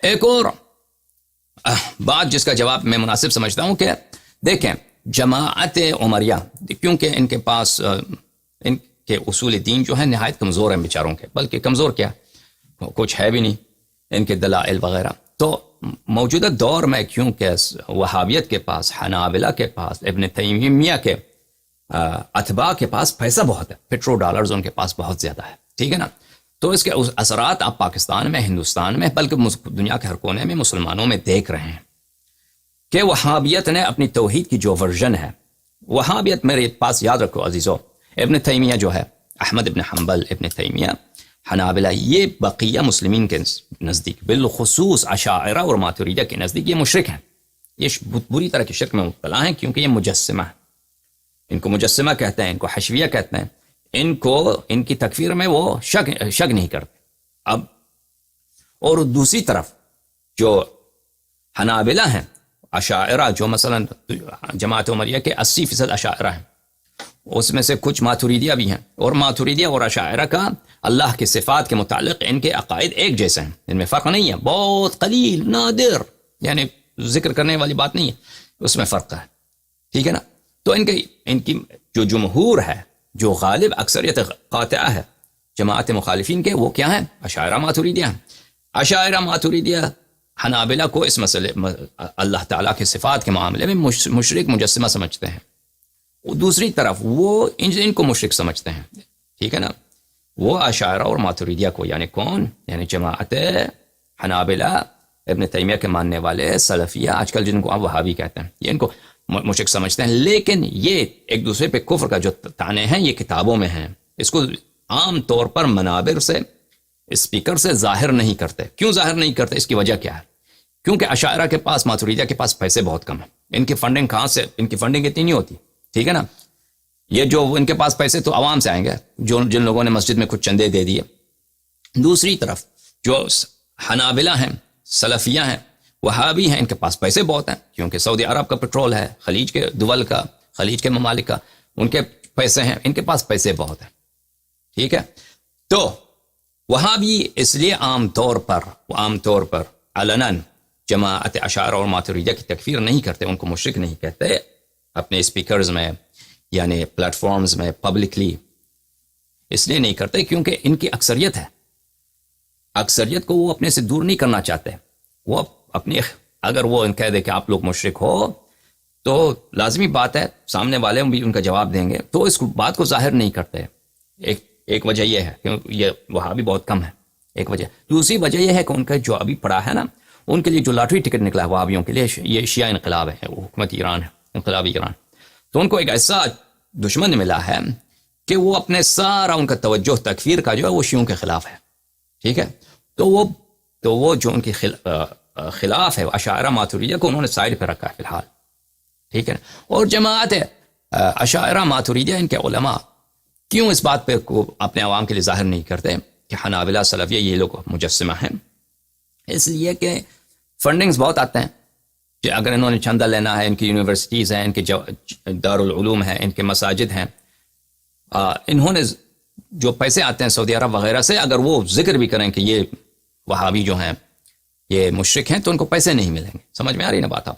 ایک اور بات جس کا جواب میں مناسب سمجھتا ہوں کہ دیکھیں جماعت عمریہ، کیونکہ ان کے پاس ان کے اصول دین جو ہے نہایت کمزور ہیں بیچاروں کے، بلکہ کمزور کیا کچھ ہے بھی نہیں ان کے دلائل وغیرہ. تو موجودہ دور میں کیونکہ وہابیت کے پاس، حنابلہ کے پاس، ابن تیمیہ کے اتباع کے پاس پیسہ بہت ہے، پیٹرو ڈالرز ان کے پاس بہت زیادہ ہے، ٹھیک ہے نا. تو اس کے اثرات آپ پاکستان میں، ہندوستان میں، بلکہ دنیا کے ہر کونے میں مسلمانوں میں دیکھ رہے ہیں کہ وہابیت نے اپنی توحید کی جو ورژن ہے، وہابیت میرے پاس یاد رکھو عزیزو، ابن تیمیہ جو ہے، احمد ابن حنبل، ابن تیمیہ، حنابلہ، یہ بقیہ مسلمین کے نزدیک، بالخصوص اشاعرہ اور ماتریدیہ کے نزدیک یہ مشرک ہیں، یہ بری طرح کے شرک میں مبتلا ہیں، کیونکہ یہ مجسمہ ہے. ان کو مجسمہ کہتے ہیں، ان کو حشویہ کہتے ہیں، ان کو ان کی تکفیر میں وہ شک نہیں کرتے. اب اور دوسری طرف جو حنابلہ ہیں، اشاعرہ، جو مثلا جماعت عمریہ کے 80% اشاعرہ ہیں، اس میں سے کچھ ماتریدیہ بھی ہیں، اور ماتریدیہ اور اشاعرہ کا اللہ کے صفات کے متعلق ان کے عقائد ایک جیسے ہیں، ان میں فرق نہیں ہے، بہت قلیل، نادر، یعنی ذکر کرنے والی بات نہیں ہے، اس میں فرق ہے، ٹھیک ہے نا. تو ان کی جو جمہور ہے، جو غالب اکثریت قاطعہ ہے جماعت مخالفین کے، وہ کیا ہیں؟ اشاعرہ ماتریدیہ ہیں. اشاعرہ ماتریدیہ حنابلہ کو اس مسئلے اللہ تعالیٰ کے صفات کے معاملے میں مشرک مجسمہ سمجھتے ہیں، دوسری طرف وہ ان کو مشرک سمجھتے ہیں، ٹھیک ہے نا. وہ اشاعرہ اور ماتریدیہ کو، یعنی کون؟ یعنی جماعت حنابلہ، ابن تیمیہ کے ماننے والے سلفیہ، آج کل جن کو آپ وہابی کہتے ہیں، یہ ان کو مشرک سمجھتے ہیں. لیکن یہ ایک دوسرے پہ کفر کا جو طعنے ہیں یہ کتابوں میں ہیں، اس کو عام طور پر منابر سے، اسپیکر سے ظاہر نہیں کرتے. کیوں ظاہر نہیں کرتے؟ اس کی وجہ کیا ہے؟ کیونکہ اشاعرہ کے پاس، ماتریدیہ کے پاس پیسے بہت کم ہیں. ان کی فنڈنگ کہاں سے؟ ان کی فنڈنگ اتنی نہیں ہوتی، ٹھیک ہے نا. یہ جو ان کے پاس پیسے تو عوام سے آئیں گے، جن لوگوں نے مسجد میں کچھ چندے دے دیے. دوسری طرف جو حنابلہ ہیں، سلفیہ ہیں، وہابی ہیں، ان کے پاس پیسے بہت ہیں، کیونکہ سعودی عرب کا پٹرول ہے، خلیج کے دول کا، خلیج کے ممالک کا ان کے پیسے ہیں، ان کے پاس پیسے بہت ہیں، ٹھیک ہے. تو وہابی اس لیے عام طور پر علناً جماعت اشاعرہ اور ماتریدیہ کی تکفیر نہیں کرتے، ان کو مشرک نہیں کہتے اپنے اسپیکرز میں، یعنی پلیٹ فارمز میں، پبلکلی. اس لیے نہیں کرتے کیونکہ ان کی اکثریت ہے، اکثریت کو وہ اپنے سے دور نہیں کرنا چاہتے. وہ اپنی، اگر وہ کہہ دے کہ آپ لوگ مشرک ہو، تو لازمی بات ہے سامنے والے بھی ان کا جواب دیں گے، تو اس بات کو ظاہر نہیں کرتے. ایک وجہ یہ ہے کہ یہ وہاں بھی بہت کم ہے، ایک وجہ. دوسری وجہ یہ ہے کہ ان کا جو ابھی پڑا ہے نا، ان کے لیے جو لاٹری ٹکٹ نکلا ہے وہابیوں کے لیے، یہ شیعہ انقلاب ہے، وہ حکومت ایران ہے، انقلابی ایران. تو ان کو ایک ایسا دشمن ملا ہے کہ وہ اپنے سارا ان کا توجہ تکفیر کا جو ہے وہ شیعوں کے خلاف ہے، ٹھیک ہے. تو وہ جو ان کی خلاف ہے، اشاعرہ ماتریدیہ کو انہوں نے سائڈ پہ رکھا ہے فی الحال، ٹھیک ہے. اور جماعت اشاعرہ ماتریدیہ، ان کے علماء کیوں اس بات پہ کو اپنے عوام کے لیے ظاہر نہیں کرتے کہ حنابلہ، سلفیہ یہ لوگ مجسمہ ہیں؟ اس لیے کہ فنڈنگز بہت آتے ہیں، کہ اگر انہوں نے چندہ لینا ہے، ان کی یونیورسٹیز ہیں، ان کے دارالعلوم ہیں، ان کے مساجد ہیں، انہوں نے جو پیسے آتے ہیں سعودی عرب وغیرہ سے، اگر وہ ذکر بھی کریں کہ یہ وہابی جو ہیں یہ مشرک ہیں، تو ان کو پیسے نہیں ملیں گے. سمجھ میں آ رہی نا بات آپ؟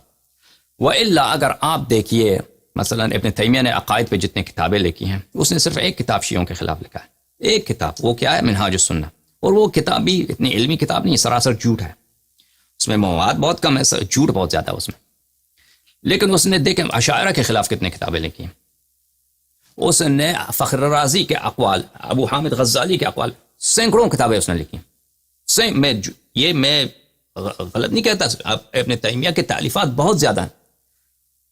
وَإِلَّا اگر آپ دیکھیے مثلا ابن تیمیہ نے عقائد پہ جتنے کتابیں لکھی ہیں، اس نے صرف ایک کتاب شیعوں کے خلاف لکھا ہے، ایک کتاب. وہ کیا ہے؟ منہاج السنہ. اور وہ کتاب بھی اتنی علمی کتاب نہیں، سراسر جھوٹ ہے، اس میں مواد بہت کم ہے، جھوٹ بہت زیادہ ہے اس میں. لیکن اس نے دیکھیں اشاعرہ کے خلاف کتنے کتابیں لکھی ہیں. اس نے فخر رازی کے اقوال، ابو حامد غزالی کے اقوال، سینکڑوں کتابیں اس نے لکھی. میں غلط نہیں کہتا، ابن تیمیہ کے تالیفات بہت زیادہ ہیں.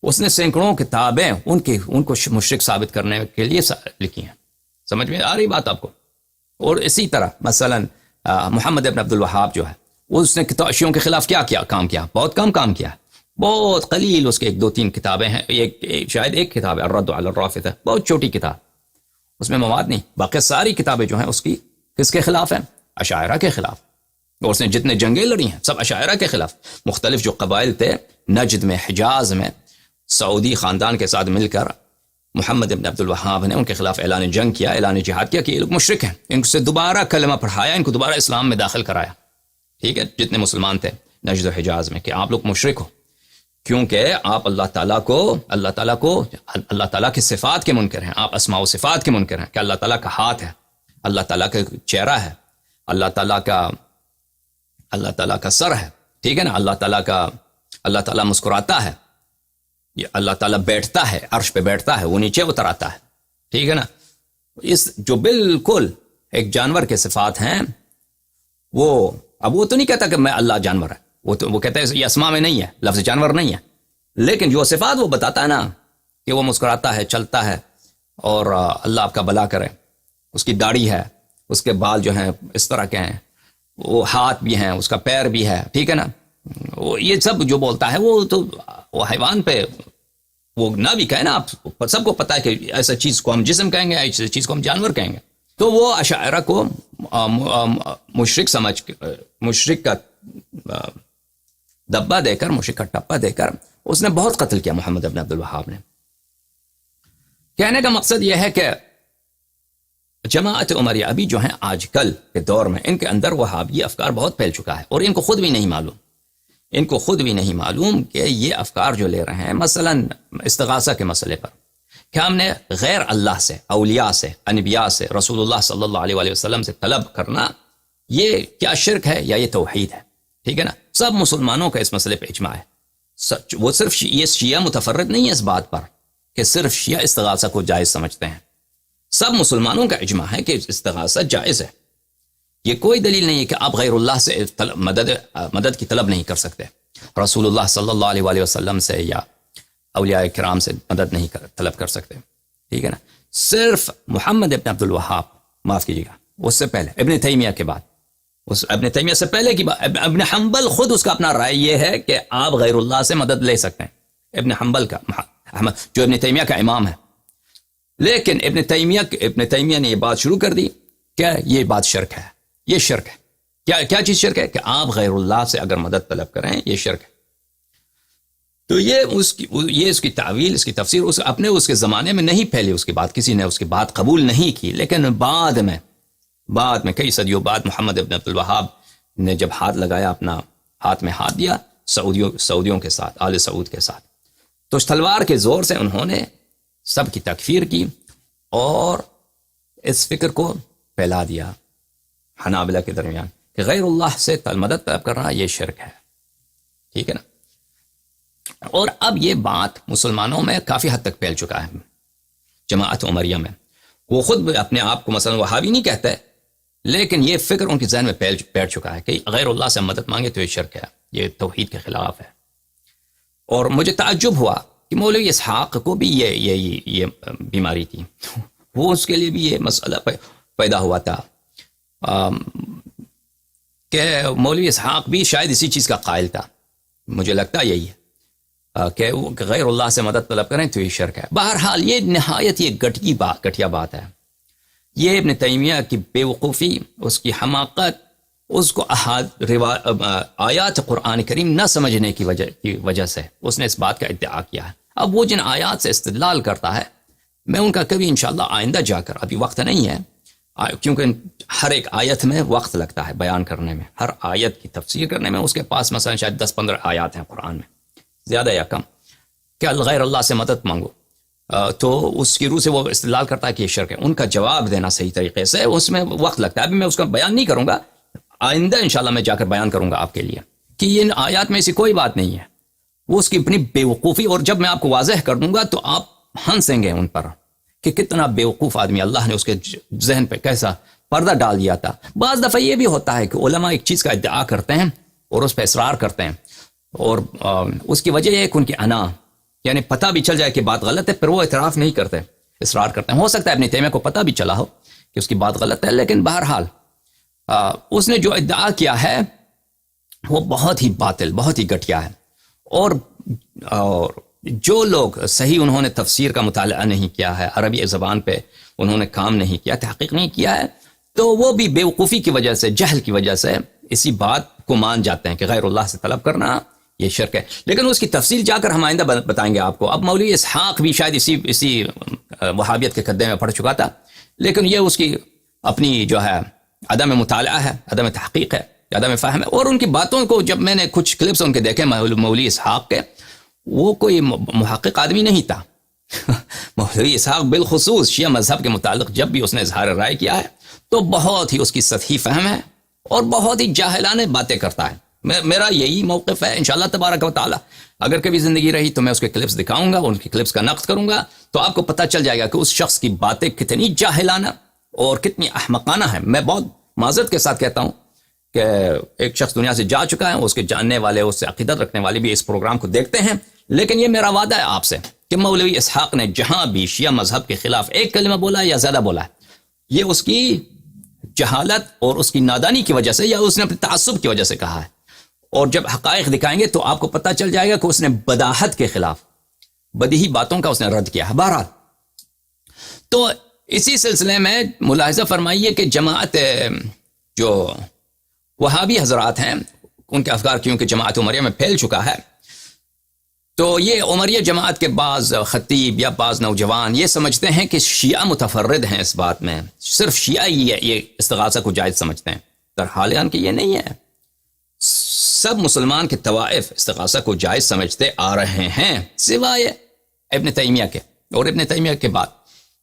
اس نے سینکڑوں کتابیں ان کو مشرک ثابت کرنے کے لیے لکھی ہیں. سمجھ میں آ رہی بات آپ کو؟ اور اسی طرح مثلا محمد ابن عبد الوہاب جو ہے، اس نے شیعوں کے خلاف کیا کام کیا؟ بہت کم کام کیا، بہت قلیل. اس کے 1-2-3 کتابیں ہیں، شاید ایک کتاب ہے الرد علی الرافضہ، بہت چھوٹی کتاب، اس میں مواد نہیں. باقی ساری کتابیں جو ہیں اس کی کس کے خلاف ہیں؟ اشاعرہ کے خلاف. اور اس نے جتنے جنگیں لڑی ہیں سب اشاعرہ کے خلاف. مختلف جو قبائل تھے نجد میں، حجاز میں، سعودی خاندان کے ساتھ مل کر محمد ابن عبد الوہاب نے ان کے خلاف اعلان جنگ کیا، اعلان جہاد کیا کہ یہ لوگ مشرک ہیں. ان سے دوبارہ کلمہ پڑھایا، ان کو دوبارہ اسلام میں داخل کرایا، ٹھیک ہے، جتنے مسلمان تھے نجد و حجاز میں، کہ آپ لوگ مشرک ہو، کیونکہ آپ اللہ تعالیٰ کی صفات کے منکر ہیں، آپ اسماء و صفات کے منکر ہیں، کہ اللہ تعالیٰ کا ہاتھ ہے، اللہ تعالیٰ کا چہرہ ہے، اللہ تعالیٰ کا سر ہے، ٹھیک ہے نا، اللہ تعالیٰ مسکراتا ہے، یہ اللہ تعالیٰ بیٹھتا ہے، عرش پہ بیٹھتا ہے، وہ نیچے اتر آتا ہے، ٹھیک ہے نا. اس جو بالکل ایک جانور کے صفات ہیں، وہ تو نہیں کہتا کہ میں اللہ جانور ہے، وہ کہتا ہے یہ اسماء میں نہیں ہے، لفظ جانور نہیں ہے، لیکن جو صفات وہ بتاتا ہے نا کہ وہ مسکراتا ہے، چلتا ہے، اور اللہ آپ کا بھلا کرے، اس کی داڑھی ہے، اس کے بال جو ہیں اس طرح کے ہیں، وہ ہاتھ بھی ہیں، اس کا پیر بھی ہے، ٹھیک ہے نا، وہ یہ سب جو بولتا ہے وہ حیوان پہ وہ نہ بھی کہے نا، آپ سب کو پتا ہے کہ ایسا چیز کو ہم جسم کہیں گے، ایسی چیز کو ہم جانور کہیں گے. تو وہ اشاعرہ کو مشرک کا دبا دے کر، مشرک کا ٹپا دے کر اس نے بہت قتل کیا محمد ابن عبد الوہاب نے. کہنے کا مقصد یہ ہے کہ جماعت عمریہ ابھی جو ہیں آج کل کے دور میں، ان کے اندر وہابی افکار بہت پھیل چکا ہے، اور ان کو خود بھی نہیں معلوم کہ یہ افکار جو لے رہے ہیں، مثلا استغاثہ کے مسئلے پر، کہ ہم نے غیر اللہ سے، اولیاء سے، انبیاء سے، رسول اللہ صلی اللہ علیہ وآلہ وسلم سے طلب کرنا، یہ کیا شرک ہے یا یہ توحید ہے؟ ٹھیک ہے نا. سب مسلمانوں کا اس مسئلے پہ اجماع ہے. وہ صرف یہ شیعہ متفرد نہیں ہے اس بات پر کہ صرف شیعہ استغاثہ کو جائز سمجھتے ہیں، سب مسلمانوں کا اجماع ہے کہ استغاثہ جائز ہے. یہ کوئی دلیل نہیں ہے کہ آپ غیر اللہ سے مدد کی طلب نہیں کر سکتے، رسول اللہ صلی اللہ علیہ وآلہ وسلم سے یا اولیاء کرام سے مدد نہیں طلب کر سکتے، ٹھیک ہے نا. صرف محمد ابن عبد الوہاب، معاف کیجیے گا، اس سے پہلے ابن تیمیہ کے بعد، ابن تیمیہ سے پہلے کی بات، ابن حنبل خود اس کا اپنا رائے یہ ہے کہ آپ غیر اللہ سے مدد لے سکتے ہیں، ابن حنبل کا، جو ابن تیمیہ کا امام ہے. لیکن ابن تیمیہ نے یہ بات شروع کر دی کہ یہ بات شرک ہے، یہ شرک ہے. کیا چیز شرک ہے؟ کہ آپ غیر اللہ سے اگر مدد طلب کریں، یہ شرک ہے. تو یہ اس کی تعویل، اس کی تفسیر اس کے زمانے میں نہیں پھیلی، اس کی بات کسی نے اس کی بات قبول نہیں کی. لیکن بعد میں کئی صدیوں بعد محمد ابن عبد الوہاب نے جب ہاتھ لگایا، اپنا ہاتھ میں ہاتھ دیا سعودیوں کے ساتھ، آل سعود کے ساتھ، تو اس تلوار کے زور سے انہوں نے سب کی تکفیر کی اور اس فکر کو پھیلا دیا حنابلہ کے درمیان کہ غیر اللہ سے مدد طلب کرنا یہ شرک ہے، ٹھیک ہے نا. اور اب یہ بات مسلمانوں میں کافی حد تک پھیل چکا ہے. جماعت عمریہ میں وہ خود اپنے آپ کو مثلا وہابی نہیں کہتے، لیکن یہ فکر ان کے ذہن میں بیٹھ چکا ہے کہ غیر اللہ سے مدد مانگے تو یہ شرک ہے، یہ توحید کے خلاف ہے. اور مجھے تعجب ہوا کہ مولوی اسحاق کو بھی یہ بیماری تھی، وہ اس کے لیے بھی یہ مسئلہ پیدا ہوا تھا کہ مولوی اسحاق بھی شاید اسی چیز کا قائل تھا. مجھے لگتا یہی ہے کہ وہ غیر اللہ سے مدد طلب کریں تو یہ شرک ہے. بہرحال یہ نہایت یہ گھٹیا بات ہے. یہ ابن تیمیہ کی بے وقوفی، اس کی حماقت، اس کو آیات قرآن کریم نہ سمجھنے کی وجہ سے اس نے اس بات کا ادعا کیا ہے. اب وہ جن آیات سے استدلال کرتا ہے، میں ان کا کبھی انشاءاللہ آئندہ جا کر، ابھی وقت نہیں ہے کیونکہ ہر ایک آیت میں وقت لگتا ہے بیان کرنے میں، ہر آیت کی تفسیر کرنے میں. اس کے پاس مثلا شاید 10-15 آیات ہیں قرآن میں، زیادہ یا کم، کہ غیر اللہ سے مدد مانگو، تو اس کی روح سے وہ استدلال کرتا ہے کہ یہ شرک ہے. ان کا جواب دینا صحیح طریقے سے اس میں وقت لگتا ہے. ابھی میں اس کا بیان نہیں کروں گا، آئندہ انشاءاللہ میں جا کر بیان کروں گا آپ کے لیے کہ ان آیات میں ایسی کوئی بات نہیں ہے. وہ اس کی اپنی بے وقوفی، اور جب میں آپ کو واضح کر دوں گا تو آپ ہنسیں گے ان پر کہ کتنا بے وقوف آدمی، اللہ نے اس کے ذہن پہ کیسا پردہ ڈال دیا تھا. بعض دفعہ یہ بھی ہوتا ہے کہ علماء ایک چیز کا ادعا کرتے ہیں اور اس پہ اصرار کرتے ہیں، اور اس کی وجہ یہ ہے کہ ان کی انا، یعنی پتہ بھی چل جائے کہ بات غلط ہے، پھر وہ اعتراف نہیں کرتے، اصرار کرتے ہیں. ہو سکتا ہے ابن تیمیہ کو پتہ بھی چلا ہو کہ اس کی بات غلط ہے، لیکن بہرحال اس نے جو ادعا کیا ہے وہ بہت ہی باطل، بہت ہی گھٹیا ہے. اور جو لوگ صحیح انہوں نے تفسیر کا مطالعہ نہیں کیا ہے، عربی زبان پہ انہوں نے کام نہیں کیا، تحقیق نہیں کیا ہے، تو وہ بھی بے وقوفی کی وجہ سے، جہل کی وجہ سے اسی بات کو مان جاتے ہیں کہ غیر اللہ سے طلب کرنا یہ شرک ہے. لیکن اس کی تفصیل جا کر ہم آئندہ بتائیں گے آپ کو. اب مولوی اسحاق بھی شاید اسی وہابیت کے کدے میں پڑ چکا تھا، لیکن یہ اس کی اپنی جو ہے عدم مطالعہ ہے، عدم تحقیق ہے. زیادہ میں فہم ہے. اور ان کی باتوں کو جب میں نے کچھ کلپس ان کے دیکھے مولوی اسحاق کے، وہ کوئی محقق آدمی نہیں تھا. مولوی اسحاق بالخصوص شیعہ مذہب کے متعلق جب بھی اس نے اظہار رائے کیا ہے تو بہت ہی اس کی سطحی فہم ہے اور بہت ہی جاہلانہ باتیں کرتا ہے. میرا یہی موقف ہے انشاءاللہ تبارک و تعالی. اگر کبھی زندگی رہی تو میں اس کے کلپس دکھاؤں گا، ان کی کلپس کا نقد کروں گا، تو آپ کو پتہ چل جائے گا کہ اس شخص کی باتیں کتنی جاہلانہ اور کتنی احمقانہ ہیں. میں بہت معذرت کے ساتھ کہتا ہوں کہ ایک شخص دنیا سے جا چکا ہے، اس کے جاننے والے، اس سے عقیدت رکھنے والے بھی اس پروگرام کو دیکھتے ہیں، لیکن یہ میرا وعدہ ہے آپ سے کہ مولوی اسحاق نے جہاں بھی شیعہ مذہب کے خلاف ایک کلمہ بولا ہے یا زیادہ بولا ہے، یہ اس کی جہالت اور اس کی نادانی کی وجہ سے یا اس نے اپنے تعصب کی وجہ سے کہا ہے. اور جب حقائق دکھائیں گے تو آپ کو پتہ چل جائے گا کہ اس نے بداحت کے خلاف بدیہی باتوں کا اس نے رد کیا ہے. بہرحال تو اسی سلسلے میں ملاحظہ فرمائیے کہ جماعت جو وہابی حضرات ہیں ان کے افکار کیونکہ جماعت عمریہ میں پھیل چکا ہے، تو یہ عمریہ جماعت کے بعض خطیب یا بعض نوجوان یہ سمجھتے ہیں کہ شیعہ متفرد ہیں اس بات میں، صرف شیعہ ہی یہ استغاثہ کو جائز سمجھتے ہیں. درحال کہ یہ نہیں ہے، سب مسلمان کے طوائف استغاثہ کو جائز سمجھتے آ رہے ہیں سوائے ابن تیمیہ کے. اور ابن تیمیہ کے بعد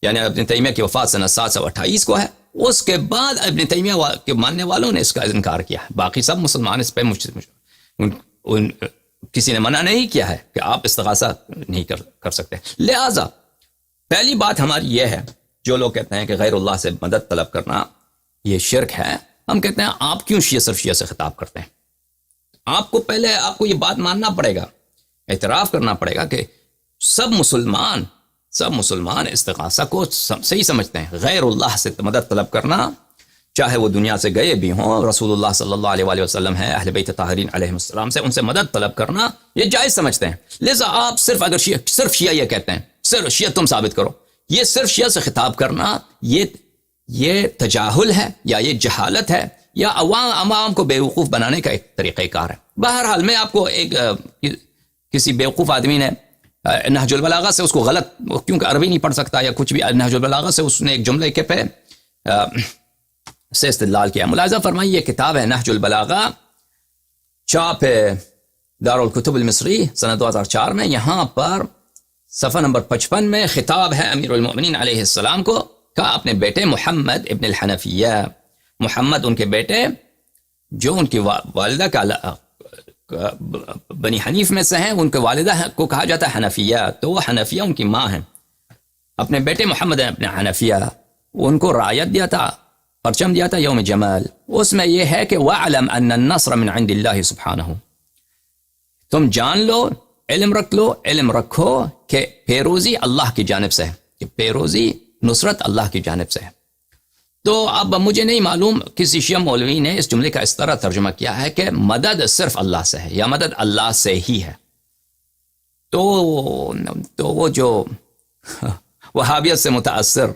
یعنی ابن تیمیہ کی وفات سنہ 728 کو ہے، اس کے بعد ابن تیمیہ کے ماننے والوں نے اس کا انکار کیا ہے. باقی سب مسلمان اس پہ کسی نے منع نہیں کیا ہے کہ آپ استغاثہ نہیں کر سکتے. لہذا پہلی بات ہماری یہ ہے، جو لوگ کہتے ہیں کہ غیر اللہ سے مدد طلب کرنا یہ شرک ہے، ہم کہتے ہیں آپ کیوں صرف شیعہ سے خطاب کرتے ہیں؟ آپ کو پہلے آپ کو یہ بات ماننا پڑے گا، اعتراف کرنا پڑے گا کہ سب مسلمان استغاثہ کو صحیح سمجھتے ہیں. غیر اللہ سے مدد طلب کرنا، چاہے وہ دنیا سے گئے بھی ہوں، رسول اللہ صلی اللہ علیہ وآلہ وسلم ہے، اہل بیت طاہرین علیہم السلام سے ان سے مدد طلب کرنا یہ جائز سمجھتے ہیں. لہذا آپ صرف اگر صرف شیعہ یہ کہتے ہیں، صرف شیعہ تم ثابت کرو، یہ صرف شیعہ سے خطاب کرنا یہ تجاہل ہے یا یہ جہالت ہے یا عوام کو بیوقوف بنانے کا ایک طریقہ کار ہے. بہرحال میں آپ کو ایک کسی بیوقوف آدمی نے نہج البلاغہ سے اس کو غلط، کیونکہ عربی نہیں پڑھ سکتا یا کچھ بھی، نہج البلاغہ سے اس نے ایک جملے کے پہ سے استدلال کیا. ملاحظہ فرمائیے یہ کتاب ہے نہج البلاغہ، چاپ دارالکتب المصری سنہ 2004 میں. یہاں پر صفحہ نمبر 55 میں خطاب ہے امیر المؤمنین علیہ السلام کو، کہا اپنے بیٹے محمد ابن الحنفیہ، محمد ان کے بیٹے جو ان کی والدہ کا بنی حنیف میں سے ہیں، ان کے والدہ کو کہا جاتا ہے حنفیہ، تو وہ حنفیہ ان کی ماں ہیں. اپنے بیٹے محمد ابن حنفیہ ان کو رعایت دیا تھا، پرچم دیا تھا یوم جمال. اس میں یہ ہے کہ وَعْلَمْ أَنَّ النَّصْرَ مِنْ عِنْدِ اللَّهِ سُبْحَانَهُ، تم جان لو، علم رکھو کہ پیروزی اللہ کی جانب سے ہے، کہ پیروزی نصرت اللہ کی جانب سے ہے. تو اب مجھے نہیں معلوم کسی شیعہ مولوی نے اس جملے کا اس طرح ترجمہ کیا ہے کہ مدد صرف اللہ سے ہے یا مدد اللہ سے ہی ہے. تو وہ جو وہابیت سے متاثر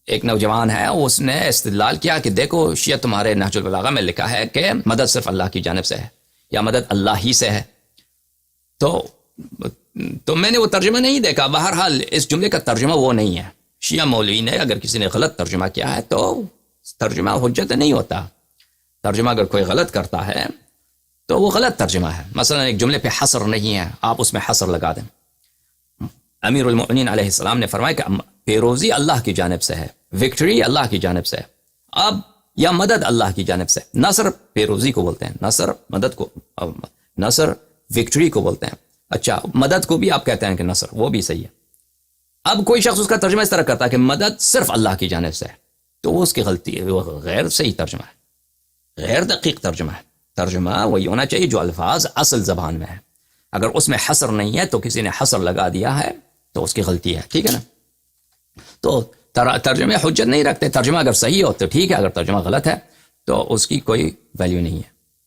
ایک نوجوان ہے، اس نے استدلال کیا کہ دیکھو شیعہ تمہارے نہج البلاغہ میں لکھا ہے کہ مدد صرف اللہ کی جانب سے ہے یا مدد اللہ ہی سے ہے. تو میں نے وہ ترجمہ نہیں دیکھا. بہرحال اس جملے کا ترجمہ وہ نہیں ہے. شیعہ مولوی نے اگر کسی نے غلط ترجمہ کیا ہے تو ترجمہ حجت نہیں ہوتا. ترجمہ اگر کوئی غلط کرتا ہے تو وہ غلط ترجمہ ہے. مثلا ایک جملے پہ حصر نہیں ہے، آپ اس میں حصر لگا دیں. امیر المؤمنین علیہ السلام نے فرمایا کہ پیروزی اللہ کی جانب سے ہے، وکٹری اللہ کی جانب سے ہے. اب یا مدد اللہ کی جانب سے. نصر پیروزی کو بولتے ہیں، نصر مدد کو، نصر وکٹری کو بولتے ہیں. اچھا مدد کو بھی آپ کہتے ہیں کہ نصر، وہ بھی صحیح ہے. اب کوئی شخص اس کا ترجمہ اس طرح کرتا ہے کہ مدد صرف اللہ کی جانب سے ہے، تو وہ اس کی غلطی ہے، وہ غیر صحیح ترجمہ ہے، غیر دقیق ترجمہ ہے. ترجمہ وہی ہونا چاہیے جو الفاظ اصل زبان میں ہے. اگر اس میں حصر نہیں ہے تو کسی نے حصر لگا دیا ہے تو اس کی غلطی ہے. ٹھیک ہے نا؟ تو ترجمے حجت نہیں رکھتے. ترجمہ اگر صحیح ہو تو ٹھیک ہے، اگر ترجمہ غلط ہے تو اس کی کوئی ویلیو نہیں ہے.